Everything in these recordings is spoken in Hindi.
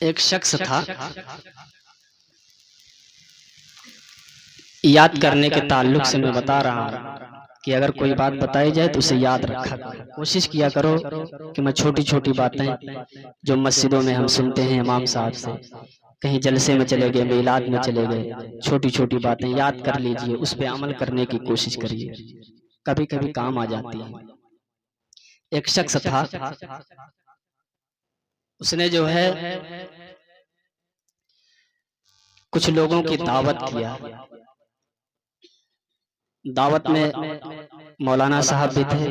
एक शख्स था, याद करने के ताल्लुक से मैं बता रहा हूँ कि अगर कोई बात बताई जाए तो उसे याद रखा करो। कोशिश किया करो कि मैं छोटी छोटी बातें जो मस्जिदों में हम सुनते हैं इमाम साहब से, कहीं जलसे में चले गए, मिलाद में चले गए, छोटी छोटी बातें याद कर लीजिए, उस पर अमल करने की कोशिश करिए, कभी कभी काम आ जाती है। एक शख्स था, उसने जो है कुछ लोगों की दावत किया। दावत में मौलाना साहब भी थे,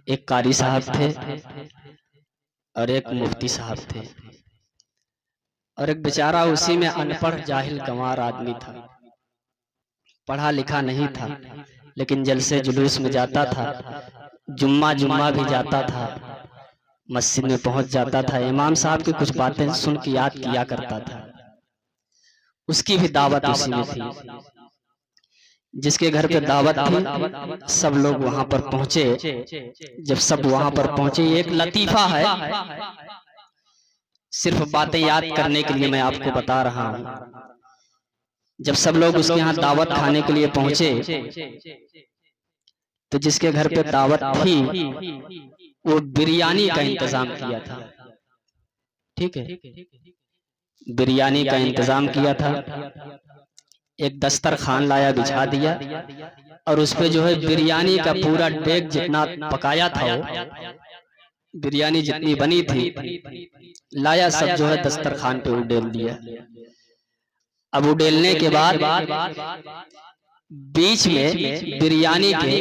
एक कारी साहब थे और एक मुफ्ती साहब थे, और एक बेचारा उसी में अनपढ़ जाहिल गंवार आदमी था, पढ़ा लिखा नहीं था, लेकिन जलसे जुलूस में जाता था, जुम्मा जुम्मा भी जाता था, मस्जिद में पहुंच जाता था, इमाम साहब की कुछ बातें सुन के याद किया करता था। उसकी भी दावत उसी में थी। जिसके घर पे दावत थी सब लोग वहां पर पहुंचे। जब सब वहां पर पहुंचे, एक लतीफा है, सिर्फ बातें याद करने के लिए मैं आपको बता रहा हूं। जब सब लोग उसके यहाँ दावत खाने के लिए पहुंचे तो जिसके घर पे दावत थी वो बिरयानी का इंतजाम किया था। ठीक है, बिरयानी का इंतजाम किया था। एक दस्तरखान लाया, बिछा दिया, और उस पे जो है बिरयानी का पूरा डेग जितना पकाया था, वो बिरयानी जितनी बनी थी लाया, सब जो है दस्तरखान पे उड़ेल दिया। अब उड़ेलने के बाद बीच में बिरयानी के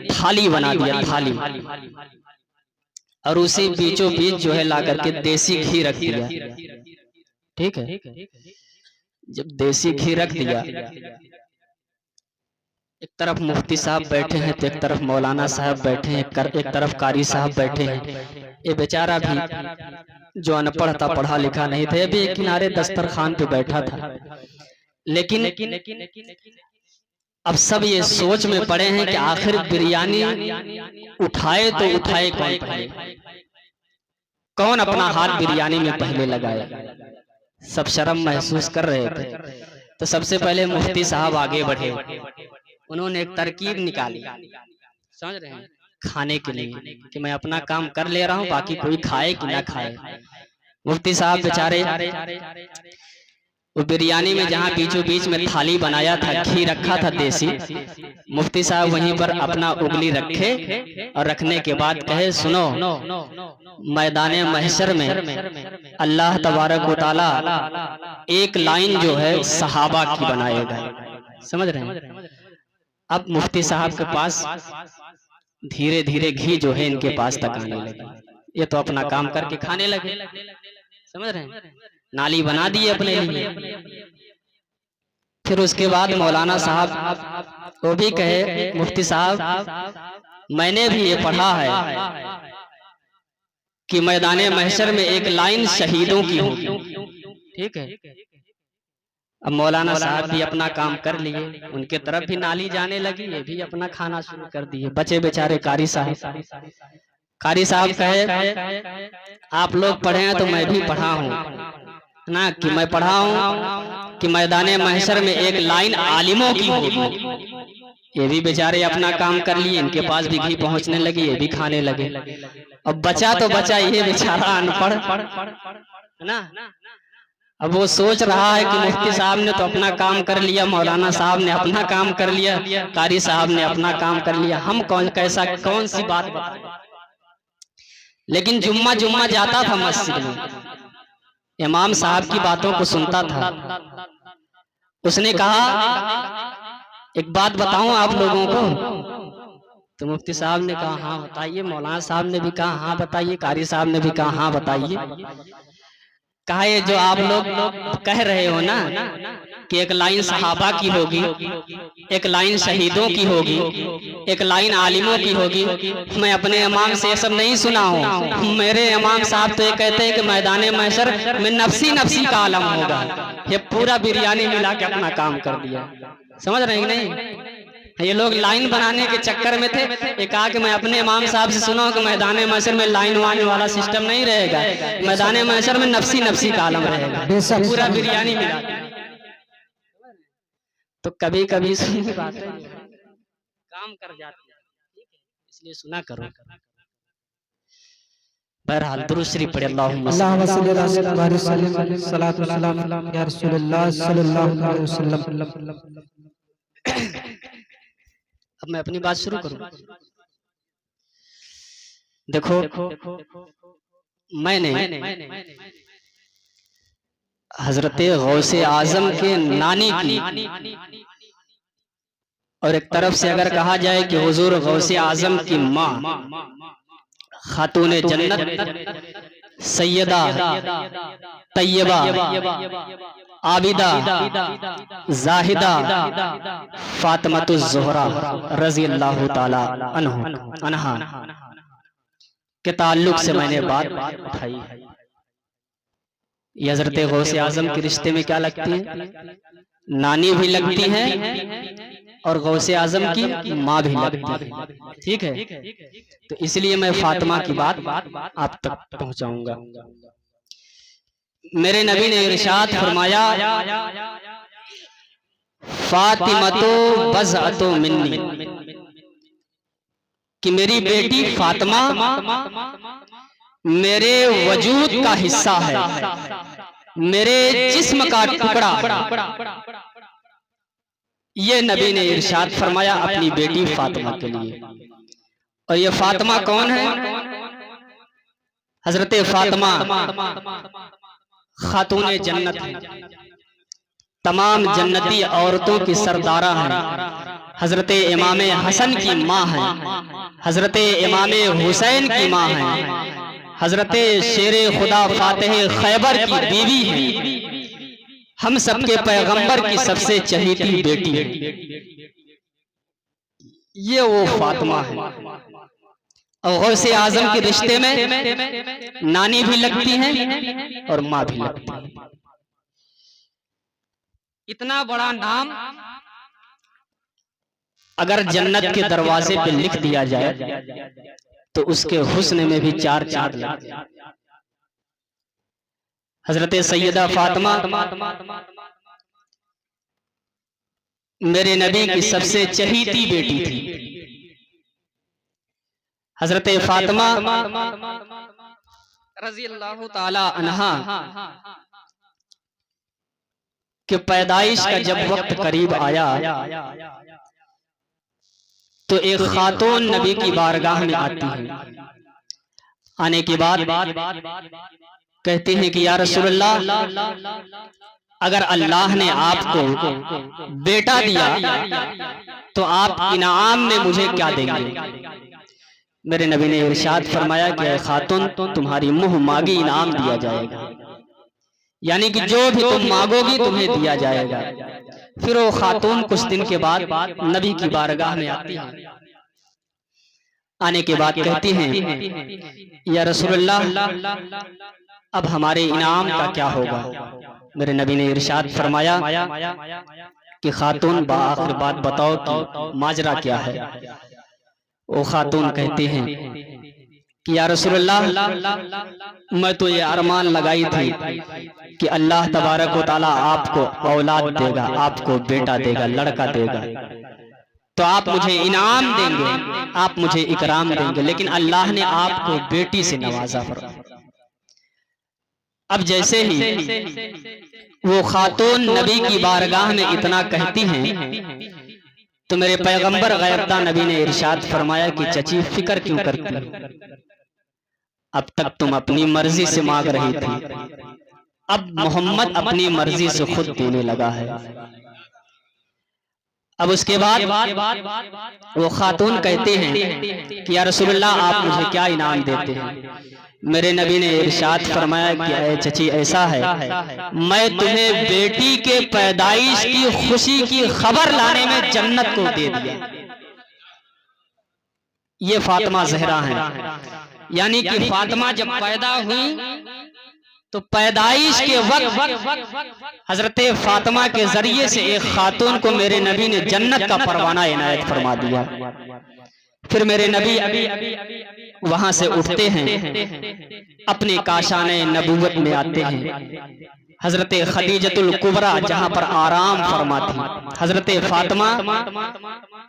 थाली बना दिया, थाली, और उसी बीचों बीच जो है ला करके देसी घी रख दिया। ठीक है, जब देसी घी रख दिया, एक तरफ मुफ्ती साहब बैठे हैं तो एक तरफ मौलाना साहब बैठे हैं, एक तरफ कारी साहब बैठे हैं। ये बेचारा भी जो अनपढ़ था, पढ़ा लिखा नहीं था, ये भी एक किनारे दस्तरखान पे बैठा था। लेकिन अब सब ये सोच में पड़े हैं कि आखिर बिरयानी उठाए तो उठाए कौन पहले, कौन अपना हाथ बिरयानी में पहले लगाए। सब शर्म महसूस कर रहे थे। तो सबसे पहले मुफ्ती साहब आगे बढ़े, उन्होंने एक तरकीब निकाली, समझ रहे हैं, खाने के लिए, कि मैं अपना काम कर ले रहा हूं, बाकी कोई खाए कि ना खाए। मुफ्ती साहब बेचारे वो बिरयानी में जहां बीचों बीच में थाली बनाया था, घी रखा था देसी, मुफ्ती साहब वहीं पर अपना उंगली रखे और रखने के बाद कहे, सुनो, मैदान महशर में अल्लाह तबारक व तआला एक लाइन जो है सहाबा की बनाएगा। समझ रहे हैं। अब मुफ्ती साहब के पास धीरे धीरे घी जो है इनके पास तक आने लगे, ये तो अपना काम करके खाने लगे। समझ रहे हैं, नाली बना दी अपने लिए। फिर उसके बाद मौलाना साहब वो भी कहे, मुफ्ती साहब मैंने भी ये पढ़ा है कि मैदान महशर में एक लाइन शहीदों की होगी। ठीक है, अब मौलाना साहब भी अपना काम कर लिए, उनके तरफ भी नाली जाने लगी, ये भी अपना खाना शुरू कर दिए। बचे बेचारे कारी साहब। कारी साहब कहे, आप लोग पढ़े हैं तो मैं भी पढ़ा हूँ ना, कि मैं पढ़ा हूँ कि मैदान महशर में एक लाइन आलिमों की होगी। ये भी बेचारे अपना काम कर लिए, इनके पास भी घी पहुंचने लगी, ये भी खाने लगे। अब बचा तो बचा ये बेचारा अनपढ़, है ना। अब वो सोच रहा है कि मुफ्ती साहब ने तो अपना काम कर लिया, मौलाना साहब ने अपना काम कर लिया, कारी साहब ने अपना काम कर लिया, हम कौन सी बात बताएं। लेकिन जुम्मा जुम्मा जाता था मस्जिद में, इमाम साहब की बातों को सुनता था। उसने कहा, एक बात बताऊं आप लोगों को। तो मुफ्ती साहब ने कहा, हाँ बताइए। मौलाना साहब ने भी कहा, हाँ बताइए। कारी साहब ने भी कहा, हाँ बताइए। कहा, ये जो आप लोग कह रहे हो ना कि एक लाइन सहाबा की होगी, एक लाइन शहीदों की होगी, एक लाइन आलिमों की होगी, मैं अपने इमाम से ये सब नहीं सुना हूँ। मेरे इमाम साहब तो ये कहते हैं कि मैदान महशर में नफसी नफसी का आलम होगा। ये पूरा बिरयानी मिला के अपना काम कर दिया। समझ रहे हैं कि नहीं। ये लोग लाइन बनाने के चक्कर में थे। एक कहा कि मैं अपने इमाम साहब से सुना कि मैदान महशर में लाइन वाइन वाला सिस्टम नहीं रहेगा, मैदान महशर में नफसी नफसी का आलम रहेगा, पूरा बिरयानी मिला। तो कभी कभी सुनी बातें काम कर जाती है, इसलिए सुना करो। बहरहाल दुरूद शरीफ पढ़े। अल्लाहुम्मा सल्ली अलैहि सल्लल्लाहु अलैहि या रसूलल्लाह सल्लल्लाहु अलैहि वसल्लम। अब मैं अपनी बात शुरू करूं। देखो, मैंने हजरते गौसे आजम के नानी की, और एक तरफ से अगर कहा जाए कि हुजूर गौसे आजम की माँ खातूने जन्नत सैयदा तैयबा आबिदा जाहिदा फातिमातुज़ ज़ोहरा रज़ी अल्लाह ताला अन्हा के ताल्लुक से मैंने बात उठाई। ये हज़रत गौसे आज़म के रिश्ते में क्या लगती है? नानी भी लगती है और गौसे आज़म की माँ भी लगती है। ठीक है, तो इसलिए मैं फातिमा की बात आप तक पहुंचाऊंगा। मेरे नबी ने इरशाद फरमाया, फातिमतो बज़अतो मिन्नी, कि मेरी बेटी फातिमा मेरे वजूद का हिस्सा है, मेरे जिस्म का टुकड़ा। ये नबी ने इरशाद फरमाया अपनी बेटी फातिमा के लिए। और ये फातिमा कौन है? हजरत फातिमा खातूने जन्नत है, तमाम जन्नती औरतों की सरदारा है। हजरत इमाम हसन की माँ है, हजरत इमाम हुसैन की माँ है, हजरत शेरे खुदा फातिह खैबर की बीवी है, हम सबके पैगंबर की सबसे चहेती बेटी है। ये वो फातिमा है। और गौसे आजम के रिश्ते में नानी भी लगती है और माँ भी लगती है। इतना बड़ा नाम अगर जन्नत के दरवाजे पे लिख दिया जाए तो उसके हुस्न में भी चार चांद लगते हैं। हजरत सैयदा फातिमा मेरे नबी की सबसे चहीती बेटी थी। हजरत फातिमा रज़ी अल्लाह ताला अन्हा के पैदाइश का जब वक्त करीब आया तो एक खातून नबी की बारगाह में आती है। आने के बाद कहते हैं कि या रसूलल्लाह, अगर अल्लाह ने आपको बेटा दिया तो आप इनाम में मुझे क्या देंगे? मेरे नबी ने इरशाद फरमाया कि खातून, तुम्हारी मुंह मांगी इनाम दिया जाएगा, यानी कि जो भी तुम मांगोगी तुम्हें दिया जाएगा। फिर वो खातून कुछ दिन के बाद नबी की बारगाह में आती है। आने के बाद कहती हैं, या रसूलल्लाह, अब हमारे इनाम का क्या होगा? मेरे नबी ने इरशाद फरमाया कि खातून, आखिर बात बताओ कि माजरा क्या है? वो खातून कहती हैं कि या रसूलल्लाह, मैं तो ये अरमान लगाई थी कि अल्लाह तबारक व तआला आपको औलाद देगा, आपको बेटा देगा, लड़का देगा, तो आप मुझे इनाम देंगे, आप मुझे इकराम देंगे, लेकिन अल्लाह ने आपको बेटी से नवाजा फरमाया। अब जैसे ही वो खातून नबी की बारगाह में इतना कहती हैं तो मेरे पैगंबर गैरता नबी ने इरशाद फरमाया कि चची, फिक्र क्यों करती हो? अब तक तुम अपनी मर्जी से मांग रही थी, अब मोहम्मद अपनी मर्जी से खुद देने लगा है। अब उसके बाद वो खातून कहते हैं कि या रसूलल्लाह, आप मुझे क्या इनाम देते हैं? मेरे नबी ने इरशाद फरमाया कि ऐ चची, ऐसा है, मैं तुम्हें बेटी के पैदाइश की खुशी की खबर लाने में जन्नत को दे दिया। ये फातिमा ज़हरा है, यानी कि फातिमा जब पैदा हुई तो पैदाइश के वक्त हजरत फातिमा के जरिए से एक खातून को मेरे नबी ने जन्नत का परवाना इनायत फरमा दिया। फिर मेरे नबी वहां से उठते हैं, अपने काशाने नबूवत में आते हैं। हजरत खदीजतुल कुबरा जहां पर आराम फरमाती, हजरत फातिमा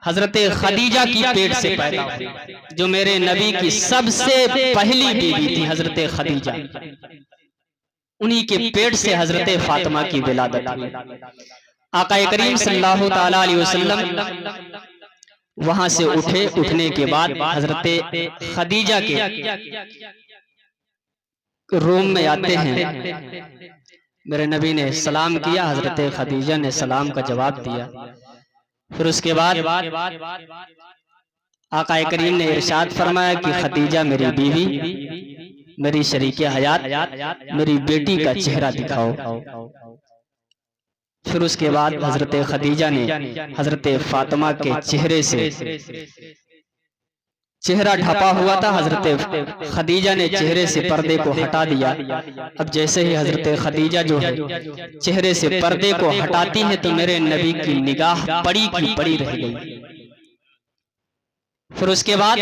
हजरत खदीजा की पेट से पैदा हुई, जो मेरे नबी की सबसे पहली बीवी थी हजरत खदीजा। उन्हीं के पेट से हजरत फातिमा की विलादत हुई। आका करीम सल्लल्लाहु ताला अलैहि वसल्लम वहां से उठे। उठने के बाद हजरत खदीजा के रूम में आते हैं। मेरे नबी ने सलाम किया, हजरत खदीजा ने सलाम का जवाब दिया। फिर उसके बाद आका करीम ने इरशाद फरमाया कि खदीजा मेरी बीवी, मेरी शरीके हयात, मेरी बेटी का चेहरा दिखाओ। फिर उसके बाद हजरत खदीजा ने हजरत फातिमा के चेहरे से, चेहरा ढका हुआ था, हजरत खदीजा ने चेहरे से पर्दे को हटा दिया। अब जैसे ही हजरत खदीजा जो है चेहरे से पर्दे को हटाती है तो मेरे नबी की निगाह पड़ी की पड़ी रह गई। फिर उसके बाद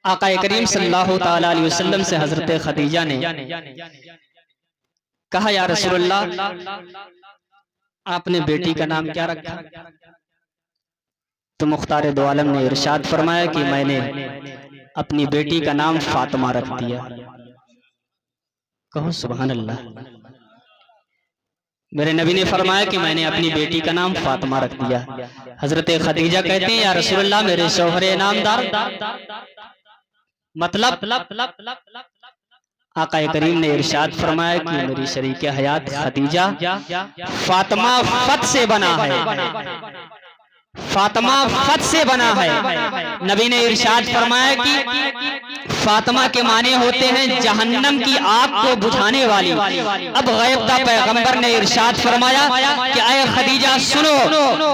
आका करीम सल्लल्लाहु ताला अलैहि वसल्लम से हजरत खदीजा ने कहा, या रसूलल्लाह आपने बेटी का नाम क्या रखा? तो मुख्तार दो आलम ने इरशाद फरमाया कि मैंने अपनी बेटी का नाम फातिमा रख दिया। कहो सुभान अल्लाह। मेरे नबी ने फरमाया कि मैंने अपनी बेटी का नाम फातिमा रख दिया। हजरत खदीजा कहते हैं, या रसूलल्लाह मेरे शौहरे नामदार, मतलब आका करीम ने इरशाद फरमाया कि मेरी शरीके हयात खदीजा फातिमा फत से बना है, फातिमा फत से बना है। नबी ने इरशाद फरमाया कि फातिमा के माने होते हैं जहन्नम की आग को बुझाने वाली। अब गैब का पैगंबर ने इरशाद फरमाया कि आए खदीजा सुनो,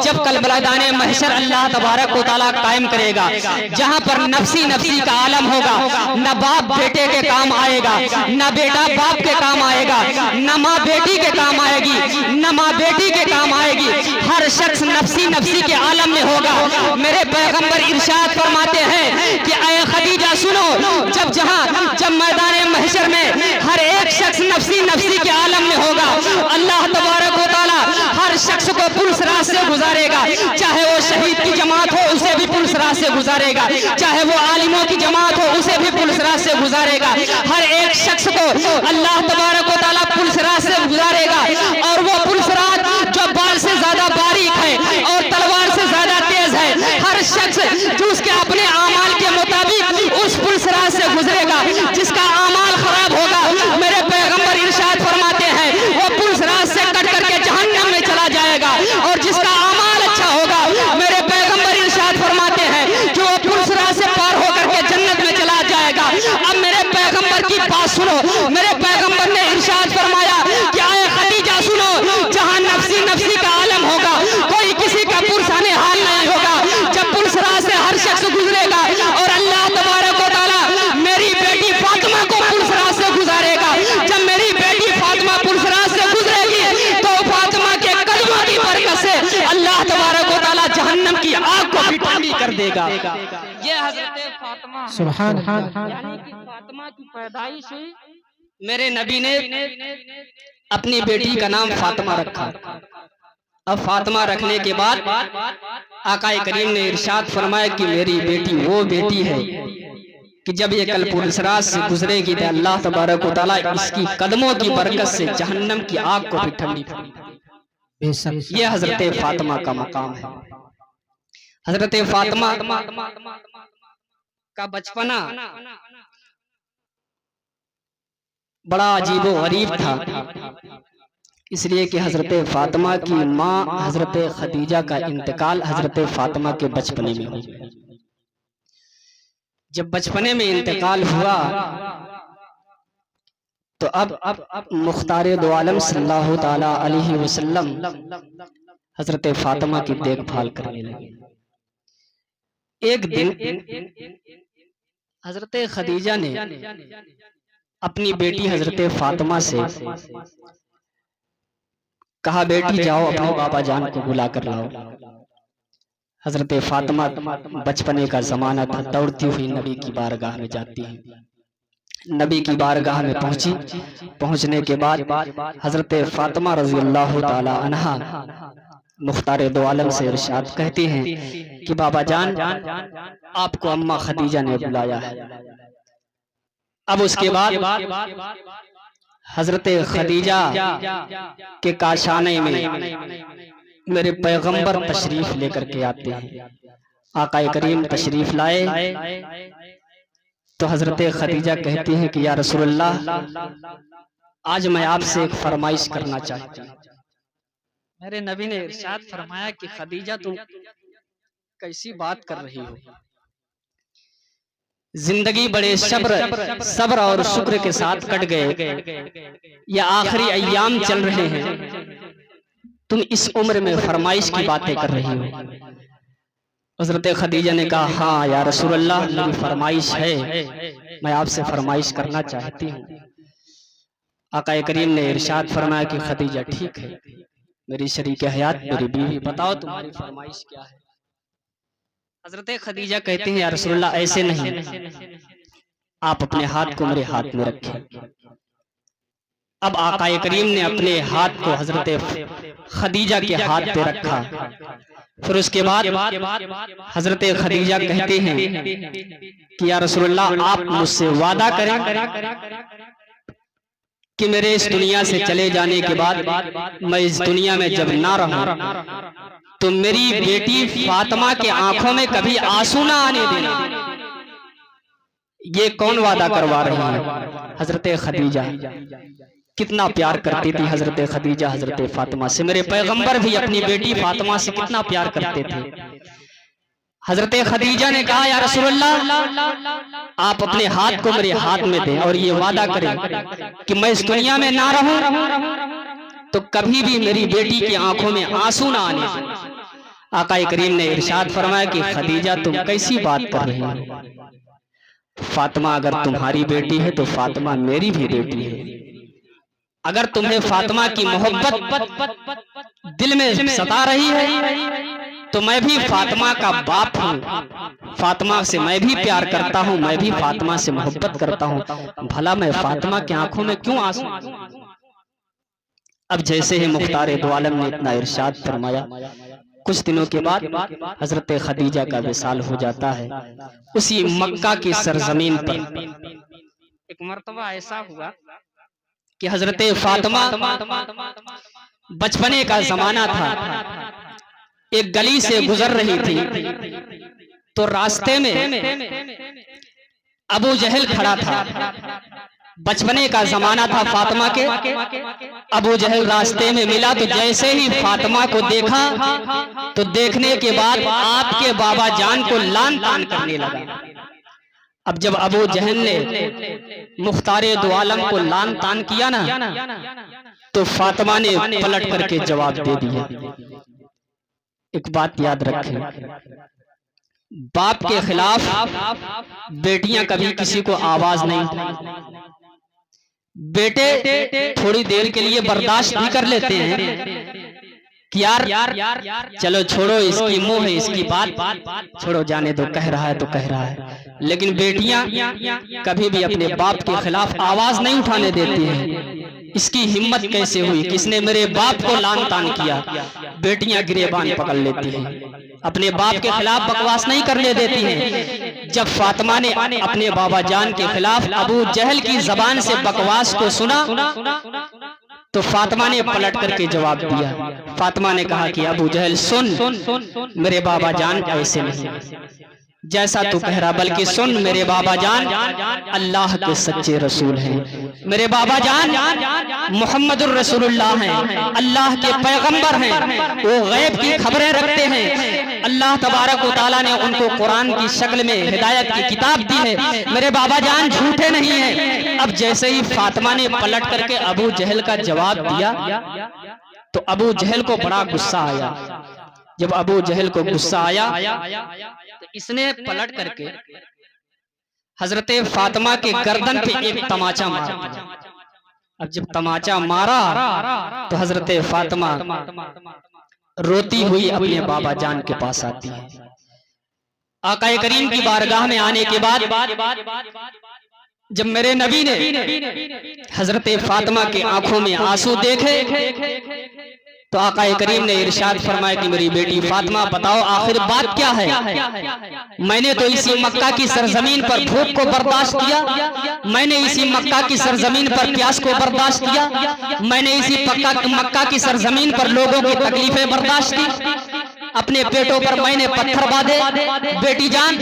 जब कल मैदाने महशर अल्लाह तबारक व तआला कायम करेगा, जहां पर नफसी नफसी का आलम होगा, न बाप बेटे के काम आएगा, न बेटा बाप के काम आएगा, न माँ बेटी के काम आएगी, न माँ बेटी के काम आएगी। हर शख्स नफसी नफसी के आलम में होगा। मेरे पैगंबर इरशाद फरमाते हैं कि आए खदीजा सुनो, जब मैदान महशर में हर एक शख्स नफसी नफसी के आलम में होगा, अल्लाह तबारक व तआला हर शख्स को पुलिस राह से गुजारेगा। चाहे वो शहीद की जमात हो उसे भी पुलिस राह से गुजारेगा, चाहे वो आलिमों की जमात हो उसे भी पुलिस राह से गुजारेगा। हर एक शख्स को अल्लाह तबारक व तआला पुलिस राह से गुजारेगा। और वो पुलिस राह जो बाल से ज्यादा बारीक है और तलवार से ज्यादा तेज है, हर शख्स जो उसके अपने आमाल के मुताबिक उस पुलिस राह से गुजरेगा। जिसका आमाल खराब होगा, मेरे पैगंबर इरशाद फरमाते हैं, वो पुलिस राह से कट करके जहन्नम में चला जाएगा। और जिसका आमाल अच्छा होगा, मेरे पैगंबर इरशाद फरमाते हैं कि वो पुलिस राह से पार होकर के जन्नत में चला जाएगा। अब मेरे पैगंबर की बात सुनो, मेरे पैगंबर ने इरशाद फरमाया कि आए खदीजा सुनो, जहां नफसी नफसी का आलम होगा, कोई किसी का पुरसाने हाल नहीं होगा। जब पुलिस राह से हर शख्स गुजरेगा और अल्लाह तबारक व तआला मेरी बेटी फातिमा को पुलिस राह से गुजारेगा। जब मेरी बेटी फातिमा पुलिस राह से गुजरेगी तो फातिमा के कदमों की बरकत से अल्लाह तबारक व तआला जहन्नम की आग को भी ठंडी कर देगा। ये हजरत फातिमा, सुभान अल्लाह, यानी कि फातिमा की पैदाइश हुई, मेरे नबी ने अपनी बेटी का नाम फातिमा रखा। अब फातिमा रखने के बाद आका करीम ने इरशाद फरमाया कि मेरी बेटी वो बेटी है कि जब ये कल पुलिस राह से गुजरेगी तो अल्लाह तबारक व तआला इसकी कदमों की बरकत से जहन्नम की आग को भी ठंडी करेगा। ये हजरत फातिमा का मकाम है। हजरत फातिमा का बचपना बड़ा अजीबो गरीब था, इसलिए कि हजरत फातिमा की माँ हजरत खदीजा का इंतकाल हजरत फातिमा के बचपने में हुआ। जब बचपने में इंतकाल हुआ तो अब मुख्तार दो आलम सल्लल्लाहु ताला अलैहि वसल्लम हजरत फातिमा की देखभाल करने लगे। एक दिन हजरत खदीजा ने अपनी बेटी हजरत फातिमा से कहा, बेटी जाओ अपने बाबा जान को बुला कर लाओ। हजरत फातिमा बचपने का जमाना था, दौड़ती हुई नबी की बारगाह में जाती है। नबी की बारगाह में पहुंची। पहुंचने के बाद हजरत फातिमा रजी अल्लाह ताला अन्हा मुख्तार दो आलम से इरशाद कहती हैं कि बाबा जान, आपको अम्मा खदीजा ने बुलाया है। अब उसके बाद हजरत खदीजा के काशाने में मेरे पैगंबर तशरीफ लेकर के आते हैं। आकाए करीम तशरीफ लाए तो हजरत खदीजा कहती हैं कि या रसूलल्लाह, आज मैं आपसे एक फरमाइश करना चाहती हूँ। मेरे नबी ने इरशाद फरमाया कि खदीजा तुम कैसी बात कर रही हो, जिंदगी बड़े सब्र और शुक्र के साथ कट गए, या आखिरी अय्याम चल रहे हैं, तुम इस उम्र में फरमाइश की बातें कर रही हो। हजरत खदीजा ने कहा, हाँ या रसूलल्लाह, मेरी फरमाइश है, मैं आपसे फरमाइश करना चाहती हूँ। आकाए करीम ने इरशाद फरमाया कि खदीजा ठीक है, मेरी शरीक हयात, मेरी बीवी, बताओ तुम्हारी फरमाइश क्या है। हजरत खदीजा कहती हैं, या रसूलल्लाह ऐसे नहीं, आप अपने हाथ को मेरे हाथ में रखें। अब आकाए करीम ने अपने हाथ को हजरत खदीजा के हाथ पे रखा। फिर उसके बाद हजरत खदीजा कहते हैं कि या रसूलल्लाह, आप मुझसे वादा करें कि मेरे इस दुनिया से चले जाने के बाद मैं इस दुनिया में जब ना रहूं तो मेरी बेटी फातिमा के आंखों में कभी आंसू ना आने देना। ये कौन वादा करवा रही है? हजरत खदीजा। कितना प्यार करती थी हजरत खदीजा हजरत फातिमा से। मेरे पैगंबर भी अपनी बेटी फातिमा से कितना प्यार करते थे। हजरत खदीजा ने कहा, या रसूलल्लाह, आप अपने हाथ को मेरे हाथ में दें और ये वादा करें कि मैं इस दुनिया में ना रहूं तो कभी भी मेरी बेटी की आंखों में आंसू ना आने। आकाए करीम ने इरशाद फरमाया कि खदीजा, तुम कैसी बात कर रही हो? फातिमा अगर तुम्हारी बेटी है तो फातिमा मेरी भी बेटी है। अगर तुम्हें फातिमा की मोहब्बत दिल में सता रही है तो मैं भी फातिमा का बाप हूँ, फातिमा से मैं भी प्यार करता हूँ, मैं भी फातिमा से मोहब्बत करता हूँ, भला मैं फातिमा की आंखों में क्यों आंसू? अब जैसे ही मुख्तार दो आलम ने इतना इरशाद फरमाया, कुछ दिनों के बाद हजरत खदीजा का विसाल हो जाता है। उसी मक्का की सरजमीन पर एक मर्तबा ऐसा हुआ कि हजरत फातिमा, बचपने का जमाना था, एक गली से गुजर रही थी तो रास्ते में अबू जहल खड़ा था। बचपने का जमाना था फातिमा के। अबू जहल रास्ते में मिला तो जैसे ही फातिमा को देखा तो देखने के बाद आपके बाबा जान को लान तान करने लगा। अब जब अबू जहल ने मुख्तारे दो आलम को लान तान किया ना, तो फातिमा ने पलट करके जवाब दे दिया। एक बात याद रखें, बाप के खिलाफ बेटियां कभी किसी को आवाज नहीं। बेटे थोड़ी देर के लिए बर्दाश्त भी कर लेते हैं कि यार चलो छोड़ो, इसकी मुंह है, इसकी बात छोड़ो, जाने दो, कह रहा है तो कह रहा है। लेकिन बेटियां कभी भी अपने बाप के खिलाफ आवाज नहीं उठाने देती हैं। इसकी हिम्मत कैसे हुई? किसने मेरे बाप को लान तान किया? बेटियां गिरेबान पकड़ लेती हैं, अपने बाप के खिलाफ बकवास नहीं करने देती हैं। जब फातिमा ने अपने बाबा जान के खिलाफ अबू जहल की जबान से बकवास को सुना तो फातिमा ने पलट करके जवाब दिया। फातिमा ने कहा कि अबू जहल सुन, मेरे बाबा जान ऐसे नहीं जैसा तू कह रहा, बल्कि सुन, मेरे बाबा जान अल्लाह के सच्चे रसूल हैं। मेरे बाबा जान मोहम्मदुर रसूलुल्लाह हैं, अल्लाह के पैगंबर हैं। वो गैब की खबरें रखते हैं। अल्लाह तबारक व तआला ने उनको कुरान की शक्ल में हिदायत की किताब दी है। मेरे बाबा जान झूठे नहीं हैं। अब जैसे ही फातिमा ने पलट करके अबू जहल का जवाब दिया तो अबू जहल को बड़ा गुस्सा आया। जब अबू जहल को गुस्सा आया तो इसने पलट करके हजरत फातिमा के गर्दन पे एक तमाचा मारा। अब जब तमाचा मारा तो हजरत फातिमा रोती हुई अपने बाबा जान के पास आती है। आका करीम की बारगाह में आने के बाद जब मेरे नबी ने हजरत फातिमा की आंखों में आंसू देखे तो आका करीम ने इरशाद फरमाया कि मेरी बेटी फातिमा बताओ आखिर बात क्या है। मैंने तो इसी मक्का की सरजमीन पर भूख को बर्दाश्त किया, मैंने इसी मक्का की सरजमीन पर प्यास को बर्दाश्त किया, मैंने इसी मक्का की सरजमीन पर लोगों की तकलीफें बर्दाश्त की, अपने पेटों पर मैंने पत्थर बांधे। बेटी जान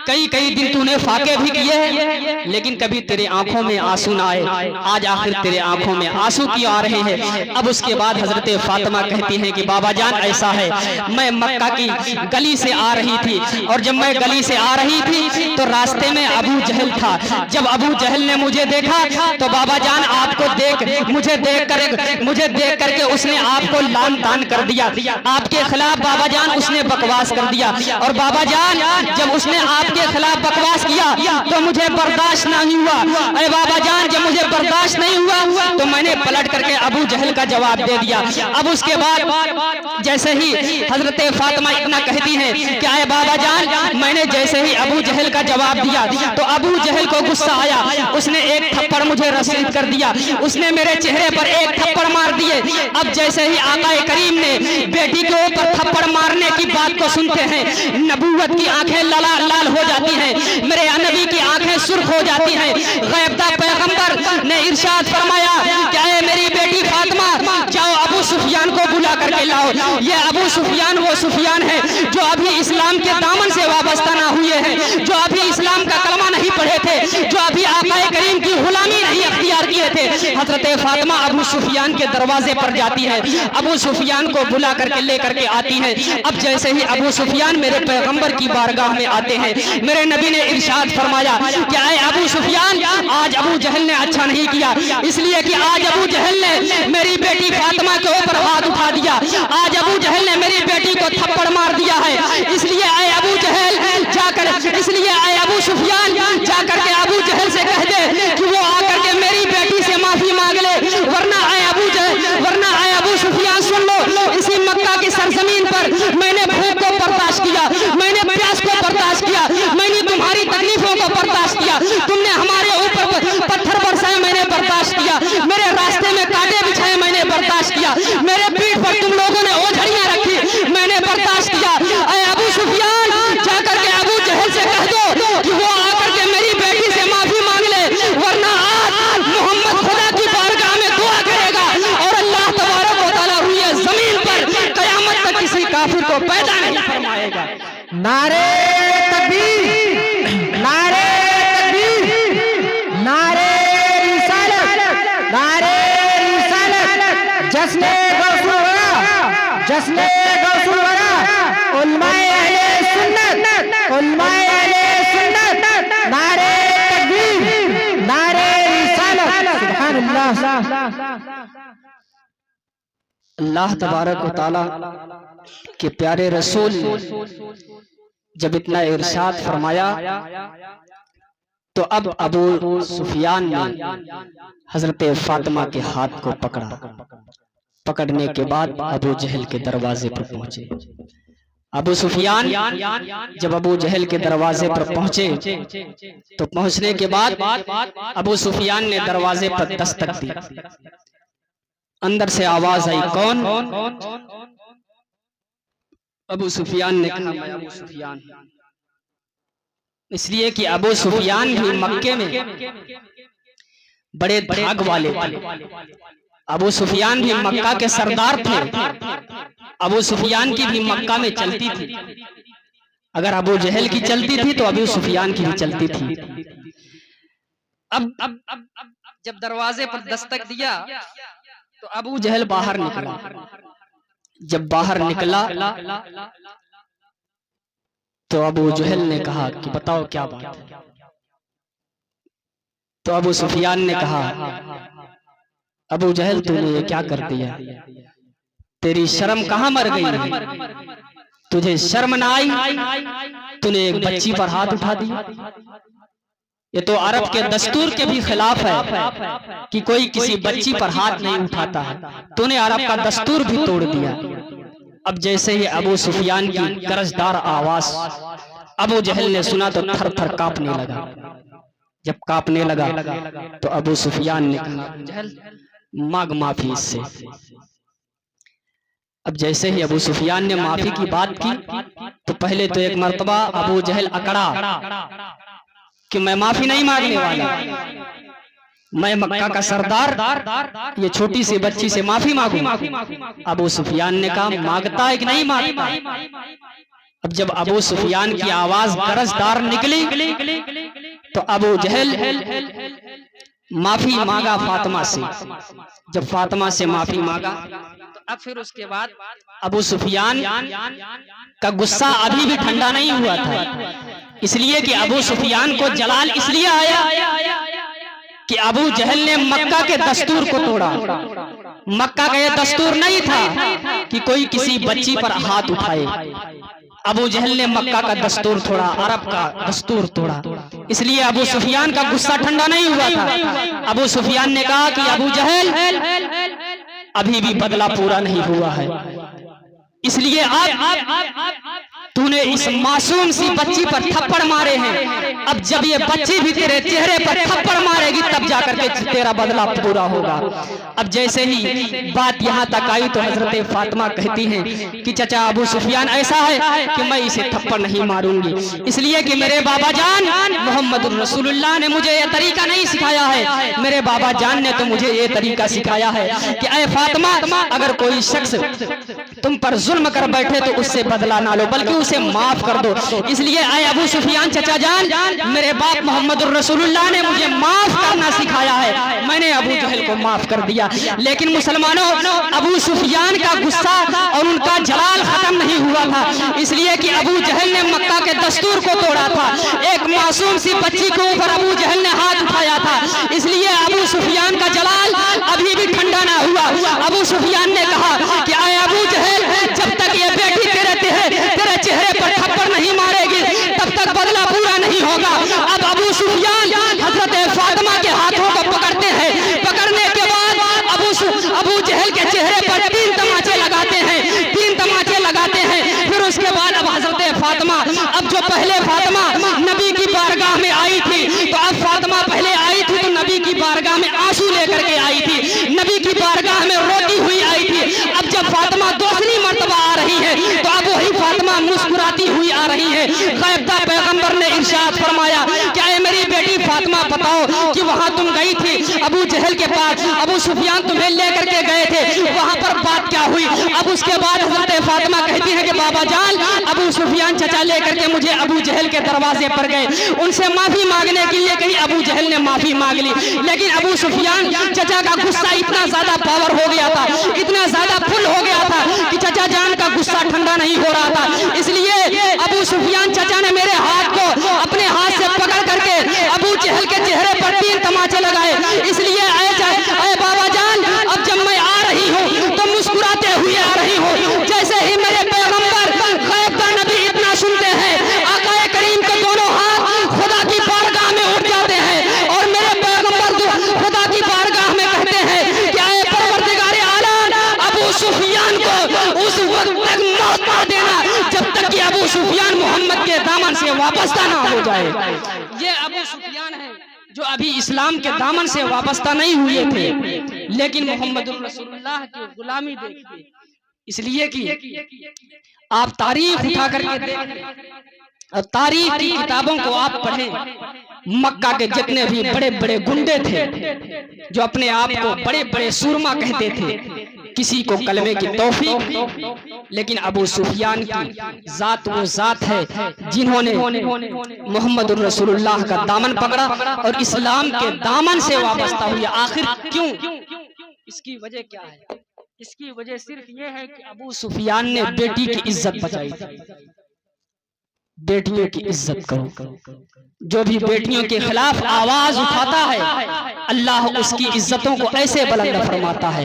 कई दिन तूने फाके भी किए हैं लेकिन कभी तेरे आंखों में आंसू ना आए, आज आखिर तेरे आंखों में आंसू क्यों आ रहे हैं। अब उसके बाद हजरत फातिमा कहती हैं कि बाबा जान ऐसा है, मैं मक्का की गली से आ रही थी और जब मैं गली से आ रही थी तो रास्ते में अबू जहल था। जब अबू जहल ने मुझे देखा तो बाबा जान आपको मुझे देख करके उसने आपको लान तान कर दिया, आपके खिलाफ बाबा जान उसने बकवास कर दिया। और बाबा जान जब उसने आपके खिलाफ बकवास किया तो मुझे बर्दाश्त नहीं हुआ। अरे बाबा जान जब मुझे बर्दाश्त नहीं हुआ तो मैंने पलट करके अबू जहल का जवाब दे दिया। अब उसके बाद जैसे ही हजरत फातिमा इतना कहती हैं कि आए बाबा जान मैंने जैसे ही अबू जहल का जवाब दिया तो अबू जहल को गुस्सा आया, उसने एक थप्पड़ मुझे रसीद कर दिया, उसने मेरे चेहरे पर एक थप्पड़ मार दिए। अब जैसे ही आका करीम ने बेटी के ऊपर थप्पड़ मारने की बात को सुनते हैं नबूवत की आंखें लाल हो जाती हैं, मेरे नबी की आंखें सुर्ख हो जाती हैं। गैबदा पैगंबर ने इरशाद फरमाया क्या है मेरी बेटी फातिमा जाओ अबू सुफियान को बुला करके लाओ। ये अबू सुफियान वो सुफियान है जो अभी इस्लाम के दामन से वाबस्ता ना हुए हैं, जो अभी इस्लाम का कलमा नहीं पढ़े थे, जो अभी आका करीम की गुलामी नहीं अख्तियार किए थे। हजरत फातिमा अबू सुफियान के दरवाजे पर जाती है, अबू सुफियान को बुला करके लेकर के आती है। अब जैसे ही अबू सुफियान मेरे पैगंबर की बारगाह में आते हैं मेरे नबी ने इरशाद फरमाया कि आए अबू सुफियान आज अबू जहल ने अच्छा नहीं किया, इसलिए कि आज अबू जहल ने मेरी बेटी फातिमा के ऊपर हाथ उठा दिया, आज अबू जहल ने मेरी बेटी को थप्पड़ मार दिया है, इसलिए आए अबू जहल जाकर इसलिए आए अबू सुफियान जाकर के अबू जहल से कह दे कि वो आकर के मेरी बेटी से माफी मांग ले, वरना आए अबू सुफियान सुन लो इसी मक्का की सरजमीन पर मैंने भूख को बर्दाश्त किया, मैंने प्यास को बर्दाश्त किया, मैंने तुम्हारी तकलीफों को बर्दाश्त किया, तुमने हमारे ऊपर पत्थर बरसाए मैंने बर्दाश्त किया, मेरे रास्ते में कांटे बिछाए मैंने बर्दाश्त किया, मेरे पीठ पर तुम लोगों ने ओझड़ियां रखी मैंने बर्दाश्त किया। अरे अबू सुफियान जाकर के अबू जहल से कह दो कि वो आकर के मेरी बेटी से माफी मांग ले, वरना आज मोहम्मद खुदा की बारगाह में दुआ करेगा और अल्लाह तबारक व तआला हुई जमीन पर कयामत तक किसी काफिर को पैदा नहीं फरमाएगा। नारे तकबीर, नारे तकबीर, नारे रिसालत, नारे रिसालत, जश्ने गौसुल वरा, जश्ने गौसुल वरा, उलमाए अहले सुन्नत, उलमाए अहले सुन्नत, नारे तकबीर, नारे रिसालत, सुभान अल्लाह। अल्लाह तबारक व तआला के प्यारे रसूल जब इतना इरशाद फरमाया तो अब अबू सुफियान ने हजरत फातिमा के हाथ को पकड़ा, पकड़ने के बाद अबू जहल के दरवाजे पर पहुंचे। अबू सुफियान जब अबू जहल के दरवाजे पर पहुंचे तो पहुंचने के बाद अबू सुफियान ने दरवाजे पर दस्तक दी, अंदर से आवाज आई कौन? अबू सुफियान ने कहा मैं अबू सुफियान, इसलिए कि अबू सुफियान भी मक्के में बड़े धाग वाले थे, अबू सुफियान भी मक्का के सरदार थे, अबू सुफियान की भी मक्का में चलती थी, अगर अबू जहल की चलती थी तो अबू सुफियान की भी चलती थी। अब जब दरवाजे पर दस्तक दिया तो अबू जहल बाहर निकला, जब बाहर निकला तो अबू जहल ने कहा कि बताओ क्या बात है। तो अबू सुफियान ने कहा अबू जहल तूने ये क्या कर दिया, तेरी शर्म कहाँ मर गई, तुझे शर्म ना आई, तूने एक बच्ची पर हाथ उठा दिया, ये तो अरब के दस्तूर के भी खिलाफ है कि कोई किसी बच्ची पर हाथ नहीं उठाता है। तूने अरब का दस्तूर भी तोड़ दिया। अब जैसे ही अबू सुफियान की गरजदार आवाज अबू जहल ने सुना तो थर थर कांपने लगा। जब कांपने लगा तो अबू सुफियान ने कहा, जहल मांग माफी इससे। अब जैसे ही अबू सुफियान ने माफी की बात की तो पहले तो एक मर्तबा अबू जहल अकड़ा कि मैं माफी नहीं मांगने वाला, मैं मक्का का सरदार ये छोटी सी बच्ची से माफी मांगू। अबू सुफियान ने कहा, मांगता है कि नहीं मांगता? अब जब अबू सुफियान की आवाज गरजदार निकली तो अबू जहल माफी मांगा फातिमा से। जब फातिमा से माफी मांगा तो अब फिर उसके बाद अबू सुफियान का गुस्सा अभी भी ठंडा नहीं हुआ था, इसलिए कि अबू सुफियान को जलाल इसलिए आया कि अबू जहल ने मक्का के दस्तूर को तोड़ा। मक्का का यह दस्तूर नहीं था कि कोई किसी बच्ची पर हाथ उठाए। अबू जहल ने मक्का का दस्तूर तोड़ा, अरब का दस्तूर तोड़ा, इसलिए अबू सुफियान का गुस्सा ठंडा नहीं हुआ था। अबू सुफियान ने कहा कि अबू जहल अभी भी बदला पूरा नहीं हुआ है, इसलिए आप तूने इस मासूम सी बच्ची पर थप्पड़ मारे हैं। अब जब ये बच्ची भी तेरे चेहरे पर थप्पड़ मारेगी तब जाकर के तेरा बदला पूरा होगा। अब जैसे ही बात यहाँ तक आई तो हजरत फातिमा कहती हैं कि चाचा अबू सुफियान ऐसा है कि मैं इसे थप्पड़ नहीं मारूंगी, इसलिए कि मेरे बाबा जान मोहम्मद रसूलुल्लाह ने मुझे ये तरीका नहीं सिखाया है। मेरे बाबा जान ने तो मुझे ये तरीका सिखाया है कि ऐ फातिमा, अगर कोई शख्स तुम पर जुल्म कर बैठे तो उससे बदला ना लो बल्कि उसे माफ कर दो। इसलिए आए अबू सुफियान चचा जान, मेरे बाप मोहम्मद रसूलुल्लाह ने मुझे माफ करना सिखाया है, मैंने अबू जहल को माफ कर दिया। लेकिन मुसलमानों, अबू सुफियान का गुस्सा और उनका जलाल खत्म नहीं हुआ था, इसलिए कि अबू जहल ने मक्का के दस्तूर को तोड़ा था। एक मासूम सी बच्ची के ऊपर अबू जहल ने हाथ उठाया था, इसलिए अबू सुफियान का जलाल अभी भी ठंडा ना हुआ। अबू सुफियान ने कहा कि आए अबू जहल, जब तक ये बेटी तेरे चेहरे पर थप्पड़ नहीं मारेगी तब तक बदला पूरा नहीं होगा। अब अबू सुफियान हजरत फातिमा के हाथों को पकड़ते हैं, पकड़ने के बाद अबू जहल के चेहरे पर 3 तमाचे लगाते हैं, 3 तमाचे लगाते हैं। फिर उसके बाद अब हजरत फातिमा, अब जो पहले फातिमा नबी की बारगाह में आई थी तो अब फातिमा पहले आई थी तो नबी की बारगाह में आंसू लेकर के आई थी, नबी की बारगाह में रोती हुई आई थी। अब जब फातिमा दूसरी मर्तबा आ रही है तो अब वही फातिमा मुस्कुराती हुई आ रही है। ग़ैबदा पैगंबर ने इरशाद फरमाया, क्या है मेरी बेटी फातिमा, बताओ कि वहां तुम गई थी अबू जहल के पास, अबू सुफियान तुम्हें लेकर के गए थे, वहां पर बात क्या हुई? अब उसके बाद हजरत फातिमा कहती है कि बाबा जान, अबू सुफियान चचा लेकर के मुझे अबू जहल के दरवाजे पर गए, उनसे माफी मांगने के लिए कहीं अबू जहल ने माफी मांग ली, लेकिन अबू सुफियान चचा का गुस्सा इतना ज्यादा पावर हो गया था, इतना ज्यादा फुल हो गया था कि चचा जान का गुस्सा ठंडा नहीं हो रहा था। इसलिए अबू सुफियान चचा ने मेरे हाथ को अपने हाथ से पकड़ करके अबू जहल के चेहरे पर 3 तमाचे लगाए। इसलिए ऐ बाबा जान, अब जब मैं आ रही हूँ तो मुस्कुराते हुए आ रही हूँ। जैसे ही मेरे पैगंबर ग़ैब का नबी इतना सुनते हैं, आका करीम के दोनों हाथ खुदा की बारगाह में उठ जाते हैं और मेरे पैगंबर खुदा की बारगाह में कहते हैं कि ऐ परवरदिगार आलम, अबू सुफियान को उस वक्त तक मौत ना देना जब तक कि अबू सुफियान मोहम्मद के दामन से वाबस्ता ना हो जाए। ये अबू सुफियान है जो अभी इस्लाम के दामन से वाबस्ता नहीं हुए थे, लेकिन मोहम्मद रसूलुल्लाह की गुलामी देखिए। इसलिए कि आप तारीख उठा करके देखें, तारीख की किताबों को आप पढ़ें, मक्का के जितने भी बड़े बड़े गुंडे थे जो अपने आप को बड़े बड़े सूरमा कहते थे, किसी को कलमे की तौफीक, लेकिन अबू सुफियान की जात वो जात है जिन्होंने मोहम्मद रसूलुल्लाह का दामन पकड़ा और इस्लाम के दामन से वाबस्ता हुए। आखिर क्यों? इसकी वजह क्या है? इसकी वजह सिर्फ ये है कि अबू सुफियान ने बेटी की इज्जत बचाई थी। बेटियों की इज्जत करो, जो भी बेटियों के खिलाफ आवाज उठाता है अल्लाह उसकी इज्जतों को ऐसे बुलंद फरमाता है।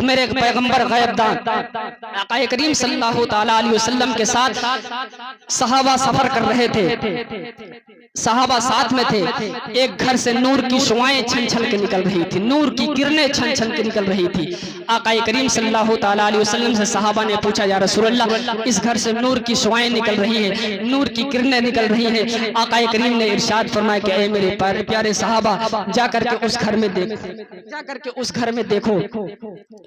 मेरे पैगंबर ग़ैबदान आका करीम सल्लल्लाहु तआला अलैहि वसल्लम के साथ सहाबा सफर कर रहे थे, सहाबा साथ में थे। एक घर से नूर की शुआएं छन छन के निकल रही थी, नूर की किरणें छन छन के निकल रही थी। आका करीम सल्लल्लाहु ताला अलैहि वसल्लम से सहाबा ने पूछा, या रसूलल्लाह, इस घर से नूर की शुआएं निकल रही हैं, नूर की किरणें निकल रही हैं। आका करीम ने इरशाद फरमाया कि ऐ मेरे प्यारे सहाबा, जाकर के उस घर में देखो, जाकर के उस घर में देखो,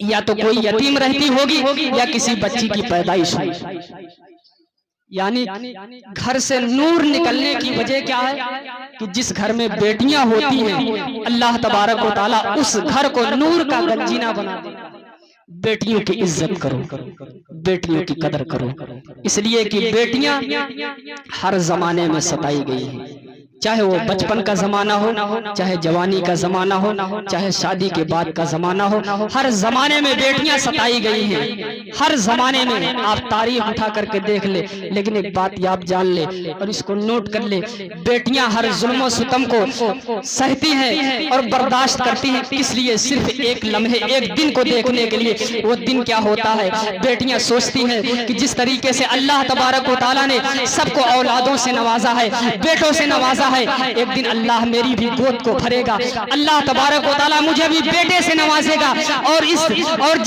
या तो कोई यतीम रहती होगी या किसी बच्ची की पैदाइश हुई। यानी घर से नूर निकलने की वजह क्या है कि जिस घर में बेटियां होती हैं, अल्लाह तबारक व तआला उस घर को नूर का गंजीना बना देता है। बेटियों की इज्जत करो, बेटियों की कदर करो, इसलिए कि बेटियां हर जमाने में सताई गई हैं, चाहे वो बचपन का जमाना हो, चाहे जवानी का जमाना हो, चाहे शादी के बाद का जमाना हो, हर जमाने में बेटियां सताई गई हैं, हर जमाने में। आप तारीख उठा करके देख ले, लेकिन एक बात आप जान ले और इसको नोट कर ले, बेटियां हर जुल्म सितम को सहती हैं और बर्दाश्त करती हैं। किस लिए? सिर्फ एक लम्हे, एक दिन को देखने के लिए। वो दिन क्या होता है? बेटियां सोचती हैं कि जिस तरीके से अल्लाह तबारक व तआला ने सबको औलादों से नवाजा है, बेटों से नवाजा है, एक दिन अल्लाह मेरी भी गोद को भरेगा, अल्लाह तबारक व तआला मुझे भी बेटे से नवाजेगा। और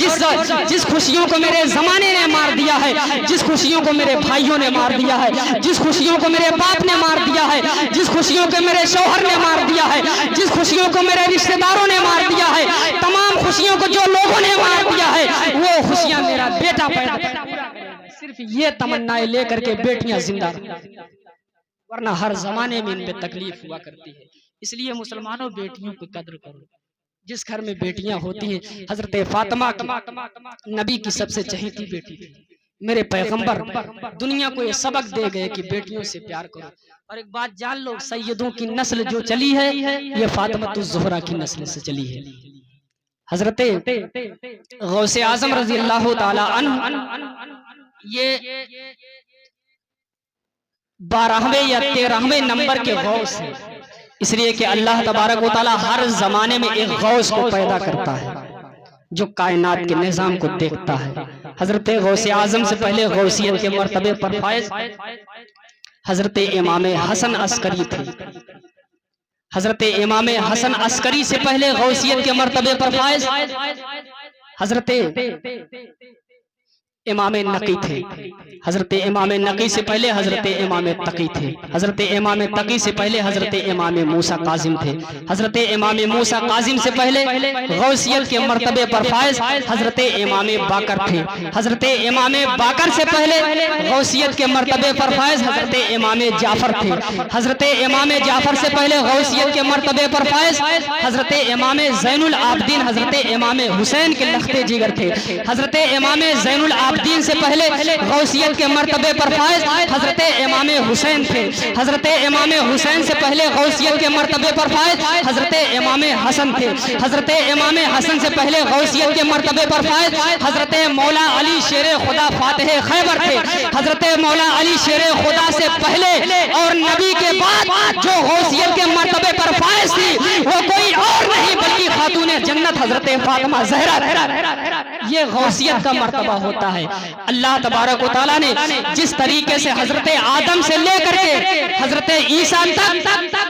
जिस खुशियों को मेरे जमाने ने मार दिया है, जिस खुशियों को मेरे भाइयों ने मार दिया है, जिस खुशियों को मेरे बाप ने मार दिया है, जिस खुशियों को मेरे शौहर ने मार दिया है, जिस खुशियों को मेरे रिश्तेदारों ने मार दिया है, तमाम खुशियों को जो लोगों ने मार दिया है, वो खुशियां मेरा बेटा पैदा करेगा। सिर्फ ये तमन्नाएं लेकर के बेटियां जिंदा, वरना हर जमाने में इन पे तकलीफ हुआ करती है। इसलिए मुसलमानों, बेटियों की कदर करो। जिस घर में बेटियां होती हैं, हजरत फातिमा नबी की सबसे चहेती बेटी थी। मेरे पैगंबर दुनिया को ये सबक दे गए कि बेटियों से प्यार करो। और एक बात जान लो, सैयदों की नस्ल जो चली है, ये फातिमातुज़ ज़ोहरा की नस्ल से चली है। हजरत गौसे आजम रजी अल्लाह ताला अन्हु ये 12वें या 13वें नंबर के गौस हैं। इसलिए कि अल्लाह तबारक व तआला हर जमाने में एक गौस को पैदा करता है जो कायनात के निजाम को देखता है। हजरत गौसे आजम से पहले गौसियत के मर्तबे पर फायज हजरत इमाम हसन अस्करी थे। हजरत इमाम हसन अस्करी से पहले गौसियत के मर्तबे पर फायज हजरत इमाम नकी थे। हजरत इमाम नकी से पहले हजरत इमाम तकी थे। हजरत इमाम तकी से पहले हजरत इमाम मूसा काजिम थे। हजरत इमाम मूसा काजिम से पहले गौसियत के मर्तबे पर फायज हजरत इमाम बाकर थे। हजरत इमाम बाकर से पहले गौसियत के मर्तबे पर फायज हजरत इमाम जाफर थे। हजरत इमाम जाफर से पहले गौसियत के मर्तबे पर फायज हजरत इमाम ज़ैनुल आबदीन हजरत इमाम हुसैन के लख्ते जिगर थे। हजरत इमाम ज़ैनुल आबदीन से पहले गौसियत के मर्तबे पर फायज हजरत इमाम हुसैन थे। हजरत इमाम हुसैन से पहले गौसियत के मर्तबे पर फायज हजरत इमाम हसन थे। हजरत इमाम हसन से पहले गौसियत के मर्तबे पर फायज हजरत मौला अली शेर खुदा फातिह खैबर थे। हजरत मौला अली शेर खुदा से पहले और नबी के बाद जो गौसियत के मर्तबे पर फायज थी, वो कोई और नहीं बल्कि खातूने जन्नत हजरत फातिमा ज़हरा। ये गौसियत का मर्तबा होता है। अल्लाह तबारक व तआला ने जिस तरीके से हजरत आदम से लेकर के हजरत ईसा तक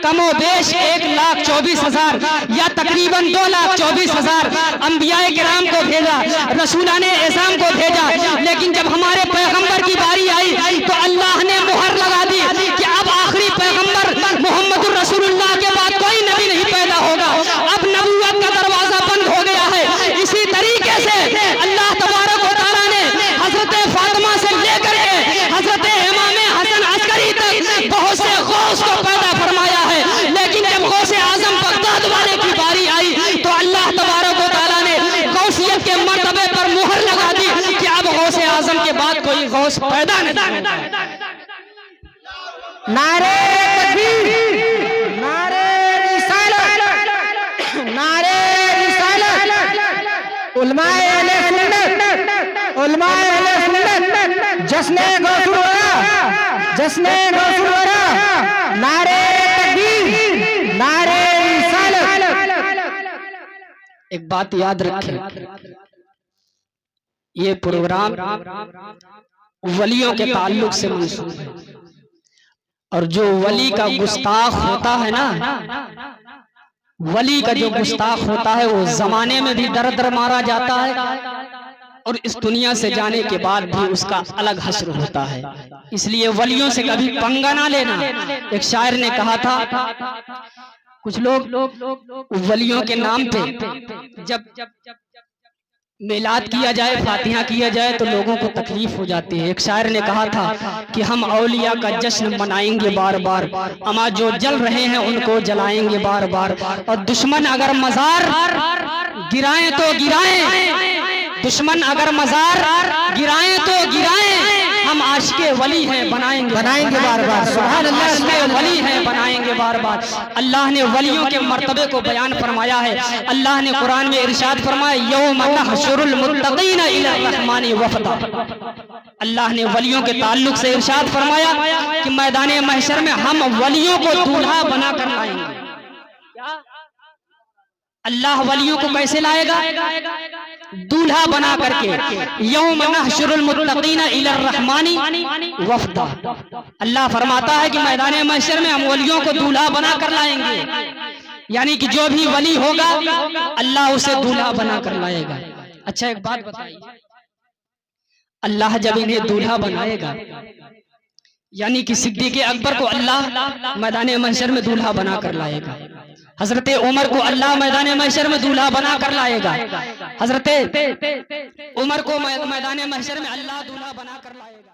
कमो बेश 1,24,000 या तकरीबन 2,24,000 अंबियाए किराम को भेजा, रसूलाने इज़ाम को भेजा, लेकिन जब हमारे पैगंबर की बारी आई तो अल्लाह ने मुहर लगा दी कि अब आखिरी पैगंबर मोहम्मदुर रसूलुल्लाह के बाद कोई नबी नहीं पैदा होगा। अब नबूवत का दरवाजा बंद हो गया है। इसी तरीके से अल्लाह तबारक व तआला ने हजरत फातिमा से लेकर के हजरत इमाम हसन अस्करी तक बहुत से गौस को पैदा फरमाया है। लेकिन जब गौसे आजम बगदाद वाले की बारी आई तो अल्लाह तबारक व तआला ने गौसियत के मर्तबे पर मुहर लगा दी कि अब गौसे आजम के बाद कोई गौस पैदा नहीं होगा। नारे तकबीर, नारे रिसालत, नारे रिसालत, उलमाए अहले सुन्नत, उलमाए अहले सुन्नत, जश्ने गौसुल वरा, जश्ने गौसुल वरा, नारे तकबीर, नारे रिसालत। एक बात याद रखें, ये प्रोग्राम वलियों के ताल्लुक से मंसूब है। और जो वली का गुस्ताख होता है ना, वली का जो गुस्ताख होता है वो जमाने में भी दर दर मारा जाता है और इस दुनिया से जाने के बाद भी उसका अलग हश्र होता है। इसलिए वलियों से कभी पंगा ना लेना। एक शायर ने कहा था, कुछ लोग वलियों के नाम पे जब मिलाद किया जाए, फातिहा किया जाए तो लोगों को तकलीफ हो जाती है। एक शायर ने कहा था कि हम औलिया का जश्न मनाएंगे बार बार, अमा जो जल रहे हैं उनको जलाएंगे बार बार, और दुश्मन अगर मजार गिराएं तो गिराएं, दुश्मन अगर मजार गिराएं तो गिराएं, हम आशिके वली हैं बनाएंगे बार बार। सुभान अल्लाह, आशिके वली हैं बनाएंगे बार बार। अल्लाह ने वलियों के मर्तबे को बयान फरमाया है। अल्लाह ने कुरान में इरशाद फरमाया, यौम नहशुरुल मुत्तकीना इला रहमानी वफदा। अल्लाह ने वलियों के ताल्लुक से इरशाद फरमाया कि मैदान महशर में हम वलियों को दूल्हा बना कर लाएंगे। अल्लाह वलियों को कैसे लाएगा? दूल्हा बना करके। यौम नहशुरुल मुत्तकीना इला रहमानी वफदा। अल्लाह फरमाता है कि मैदान महशर में हम वलियों को दूल्हा बना कर लाएंगे, यानी कि जो भी वली होगा अल्लाह उसे दूल्हा बना कर लाएगा। अच्छा एक बात बताइए, अल्लाह जब इन्हें दूल्हा बनाएगा, यानी कि सिद्दीक़ अकबर को अल्लाह मैदान महशर में दूल्हा बना कर लाएगा, हजरत उमर को अल्लाह मैदान महशर में दूल्हा बना कर लाएगा, हजरत उमर को मैदान महशर में अल्लाह दूल्हा बना कर लाएगा।